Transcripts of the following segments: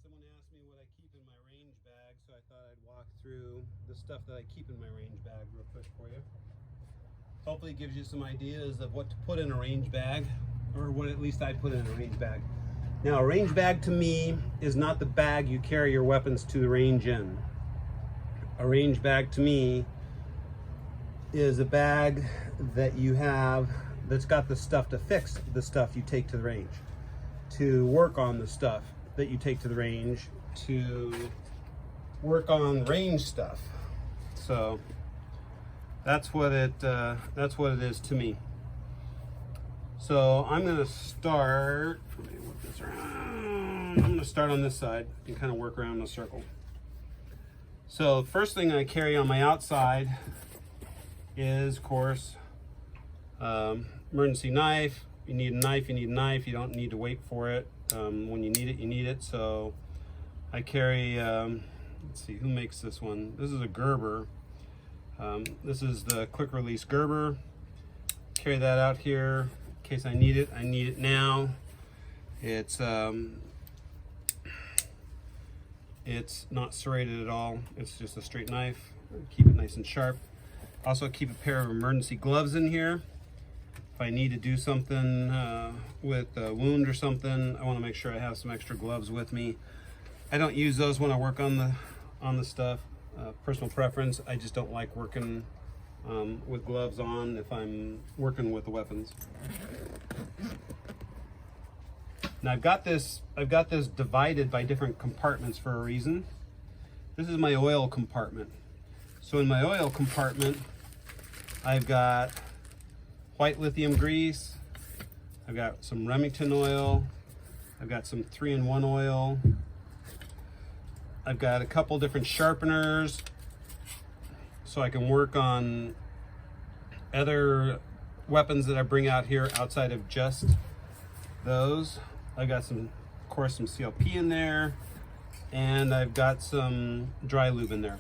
Someone asked me what I keep in my range bag, so I thought I'd walk through the stuff that I keep in my range bag real quick for you. Hopefully it gives you some ideas of what to put in a range bag, or what at least I put in a range bag. Now, a range bag to me is not the bag you carry your weapons to the range in. A range bag to me is a bag that you have that's got the stuff to fix the stuff you take to the range, to work on the stuff that you take to the range, to work on range stuff. So that's what it is to me. So I'm gonna start, let me work this around. I'm gonna start on this side and kind of work around the circle. So the first thing I carry on my outside is, of course, emergency knife. You need a knife, you need a knife. You don't need to wait for it. When you need it. So I carry, let's see, who makes this one? This is a Gerber. This is the quick release Gerber. Carry that out here in case I need it. I need it now. It's not serrated at all. It's just a straight knife. Keep it nice and sharp. Also keep a pair of emergency gloves in here. If I need to do something with a wound or something, I want to make sure I have some extra gloves with me. I don't use those when I work on the stuff. Personal preference. I just don't like working with gloves on if I'm working with the weapons. Now I've got this divided by different compartments for a reason. This is my oil compartment. So in my oil compartment, I've got white lithium grease, I've got some Remington oil, I've got some 3-in-1 oil, I've got a couple different sharpeners so I can work on other weapons that I bring out here outside of just those. I've got some, of course, some CLP in there, and I've got some dry lube in there.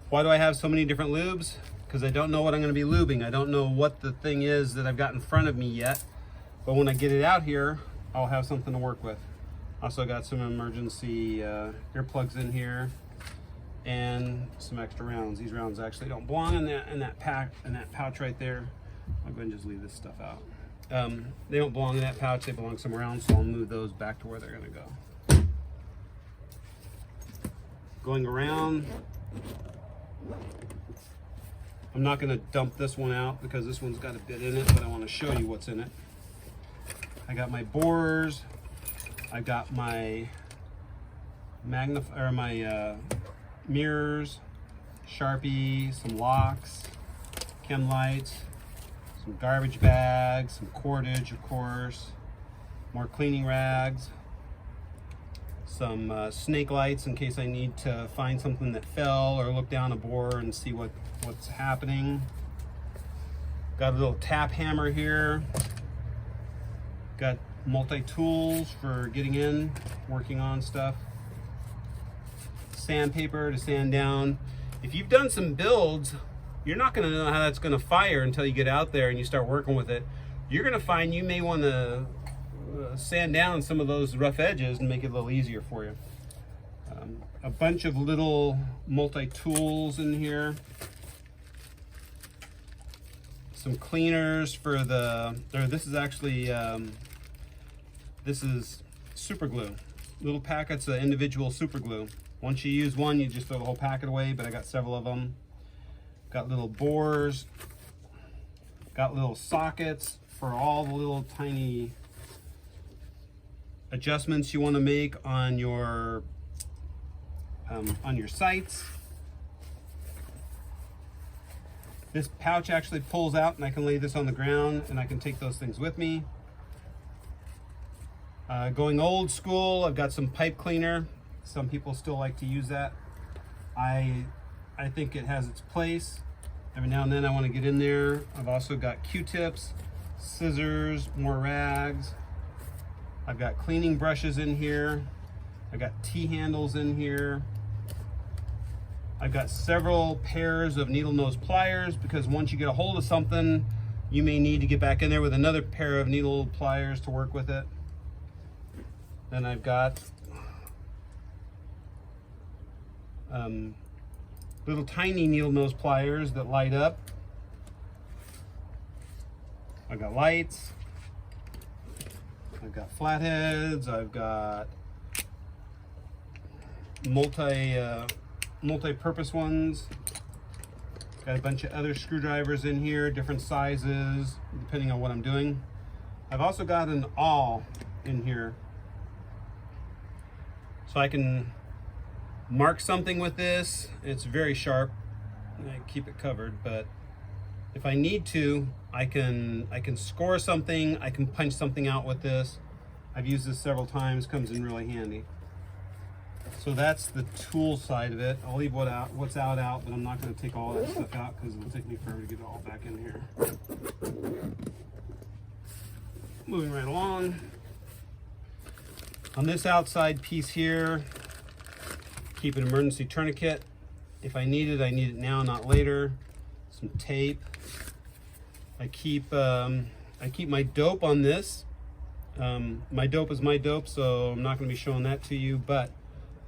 Why do I have so many different lubes? Because I don't know what I'm going to be lubing. I don't know what the thing is that I've got in front of me yet. But when I get it out here, I'll have something to work with. Also got some emergency earplugs in here and some extra rounds. These rounds actually don't belong in that pouch right there. I'll go ahead and just leave this stuff out. They don't belong in that pouch. They belong somewhere else. So I'll move those back to where they're going to go. Going around. I'm not going to dump this one out because this one's got a bit in it, but I want to show you what's in it. I got my borers. I got my mirrors, Sharpie, some locks, chem lights, some garbage bags, some cordage, of course, more cleaning rags, some snake lights in case I need to find something that fell or look down a bore and see what's happening. Got a little tap hammer here. Got multi-tools for getting in, working on stuff. Sandpaper to sand down. If you've done some builds, you're not going to know how that's going to fire until you get out there and you start working with it. You're going to find you may want to sand down some of those rough edges and make it a little easier for you. A bunch of little multi-tools in here. Some cleaners for this is actually, this is super glue. Little packets of individual super glue. Once you use one, you just throw the whole packet away, but I got several of them. Got little bores. Got little sockets for all the little tiny adjustments you want to make on your sights. This pouch actually pulls out and I can lay this on the ground and I can take those things with me. Going old school, I've got some pipe cleaner. Some people still like to use that. I think it has its place. Every now and then I want to get in there. I've also got Q-tips, scissors, more rags. I've got cleaning brushes in here. I've got T-handles in here. I've got several pairs of needle nose pliers because once you get a hold of something, you may need to get back in there with another pair of needle pliers to work with it. Then I've got little tiny needle nose pliers that light up. I've got lights. I've got flatheads. I've got multi-purpose ones. Got a bunch of other screwdrivers in here, different sizes, depending on what I'm doing. I've also got an awl in here, so I can mark something with this. It's very sharp. I keep it covered, but if I need to, I can score something. I can punch something out with this. I've used this several times. Comes in really handy. So that's the tool side of it. I'll leave what's out, but I'm not going to take all that stuff out because it'll take me forever to get it all back in here. Moving right along. On this outside piece here, keep an emergency tourniquet. If I need it now, not later. Some tape. I keep my dope on this. My dope is my dope, so I'm not going to be showing that to you, but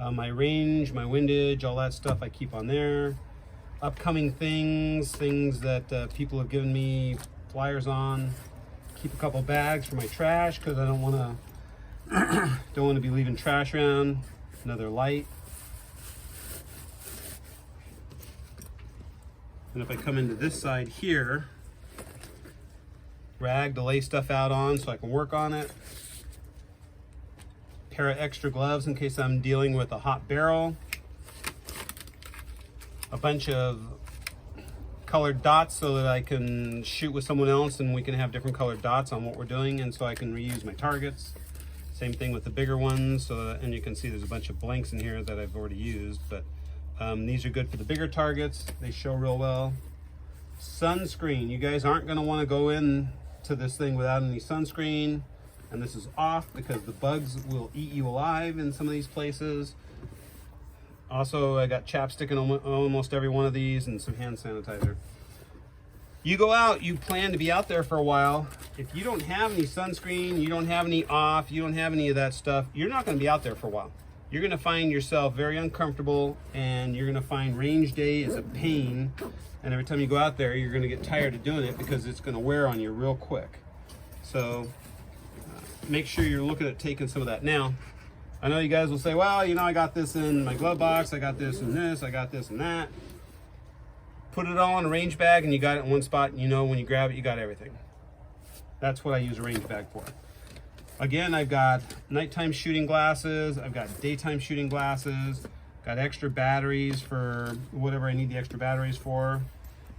my range, my windage, all that stuff I keep on there. Upcoming things that people have given me flyers on. Keep a couple bags for my trash because I don't want to be leaving trash around. Another light. And if I come into this side here, rag to lay stuff out on so I can work on it. Pair of extra gloves in case I'm dealing with a hot barrel. A bunch of colored dots so that I can shoot with someone else and we can have different colored dots on what we're doing, and so I can reuse my targets. Same thing with the bigger ones, and you can see there's a bunch of blanks in here that I've already used, but these are good for the bigger targets. They show real well. Sunscreen. You guys aren't going to want to go in to this thing without any sunscreen, and this is off because the bugs will eat you alive in some of these places. Also, I got chapstick in almost every one of these and some hand sanitizer. You go out, you plan to be out there for a while. If you don't have any sunscreen, you don't have any off, you don't have any of that stuff, you're not going to be out there for a while. You're going to find yourself very uncomfortable, and you're going to find range day is a pain. And every time you go out there, you're going to get tired of doing it because it's going to wear on you real quick. So make sure you're looking at taking some of that. Now, I know you guys will say, well, you know, I got this in my glove box, I got this and this, I got this and that. Put it all in a range bag and you got it in one spot, and you know when you grab it, you got everything. That's what I use a range bag for. Again, I've got nighttime shooting glasses, I've got daytime shooting glasses, got extra batteries for whatever I need the extra batteries for.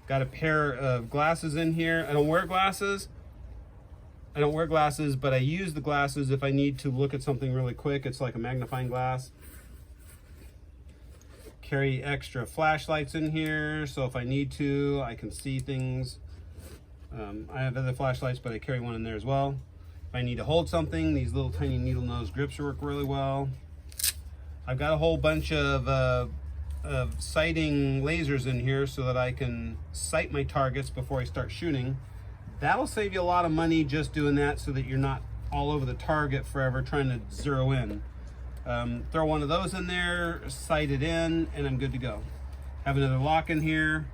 Got a pair of glasses in here. I don't wear glasses, but I use the glasses if I need to look at something really quick. It's like a magnifying glass. Carry extra flashlights in here, so if I need to, I can see things. I have other flashlights, but I carry one in there as well. If I need to hold something, these little tiny needle nose grips work really well. I've got a whole bunch of sighting lasers in here so that I can sight my targets before I start shooting. That'll save you a lot of money just doing that, so that you're not all over the target forever trying to zero in. Throw one of those in there, sight it in, and I'm good to go. Have another lock in here,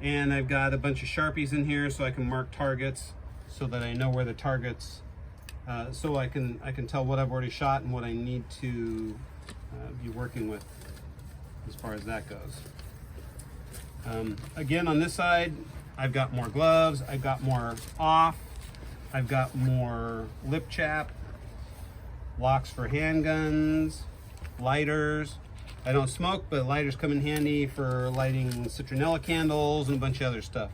and I've got a bunch of Sharpies in here so I can mark targets so that I know where the targets, so I can tell what I've already shot and what I need to be working with as far as that goes. Again, on this side, I've got more gloves, I've got more off, I've got more lip chap, locks for handguns, lighters. I don't smoke, but lighters come in handy for lighting citronella candles and a bunch of other stuff.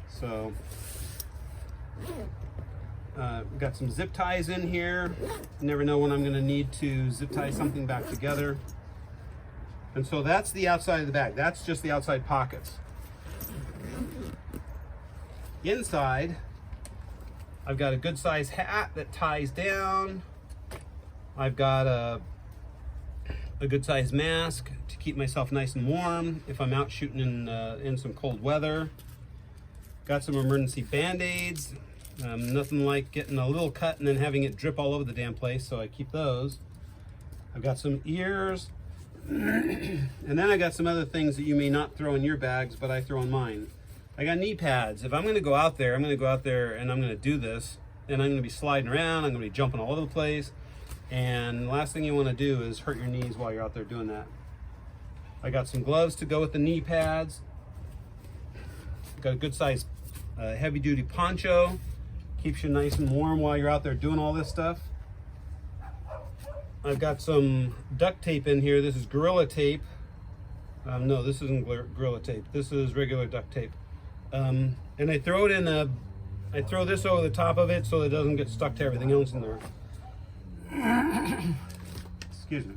So, got some zip ties in here. Never know when I'm gonna need to zip tie something back together. And so that's the outside of the bag. That's just the outside pockets. Inside, I've got a good size hat that ties down. I've got a good size mask to keep myself nice and warm if I'm out shooting in some cold weather. Got some emergency band-aids. Nothing like getting a little cut and then having it drip all over the damn place, so I keep those. I've got some ears. And then I got some other things that you may not throw in your bags, but I throw in mine. I got knee pads. If I'm going to go out there, I'm going to go out there and I'm going to do this, and I'm going to be sliding around, I'm going to be jumping all over the place, and the last thing you want to do is hurt your knees while you're out there doing that. I got some gloves to go with the knee pads. Got a good size heavy duty poncho. Keeps you nice and warm while you're out there doing all this stuff. I've got some duct tape in here. This is Gorilla Tape. No, this isn't Gorilla Tape. This is regular duct tape. And I throw it in I throw this over the top of it so it doesn't get stuck to everything else in there. Excuse me.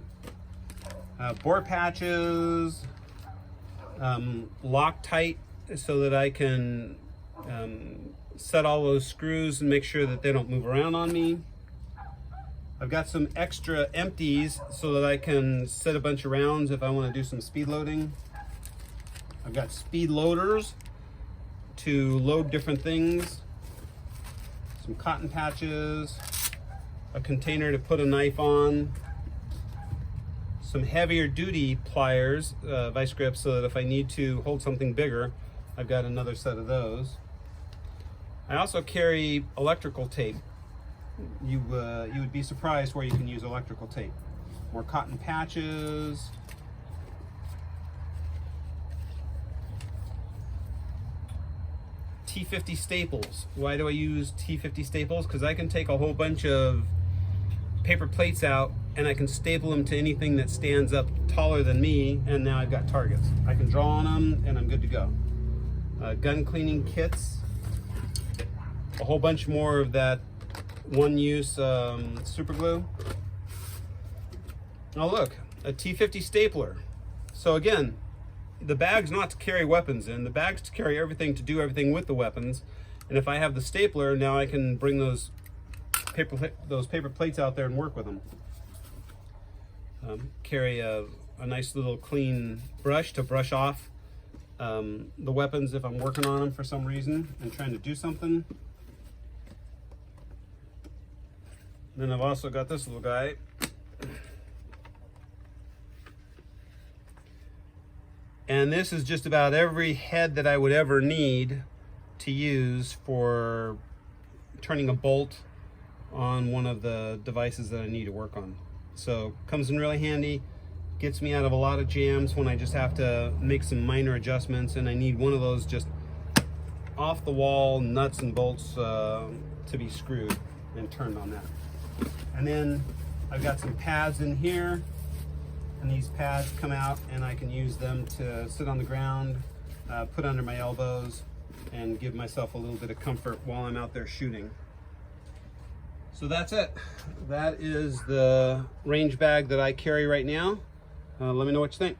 Bore patches, Loctite so that I can set all those screws and make sure that they don't move around on me. I've got some extra empties so that I can set a bunch of rounds if I want to do some speed loading. I've got speed loaders to load different things, some cotton patches, a container to put a knife on, some heavier duty pliers, vice grips, so that if I need to hold something bigger, I've got another set of those. I also carry electrical tape. You would be surprised where you can use electrical tape. More cotton patches. T50 Staples. Why do I use T50 Staples? Because I can take a whole bunch of paper plates out and I can staple them to anything that stands up taller than me, and now I've got targets. I can draw on them and I'm good to go. Gun cleaning kits. A whole bunch more of that one-use super glue. Oh look, a T50 stapler. So again, the bag's not to carry weapons in, the bag's to carry everything, to do everything with the weapons. And if I have the stapler, now I can bring those paper plates out there and work with them. Carry a nice little clean brush to brush off the weapons if I'm working on them for some reason and trying to do something. Then I've also got this little guy. And this is just about every head that I would ever need to use for turning a bolt on one of the devices that I need to work on. So comes in really handy, gets me out of a lot of jams when I just have to make some minor adjustments and I need one of those just off the wall nuts and bolts to be screwed and turned on that. And then I've got some pads in here, and these pads come out and I can use them to sit on the ground, put under my elbows, and give myself a little bit of comfort while I'm out there shooting. So that's it. That is the range bag that I carry right now. Let me know what you think.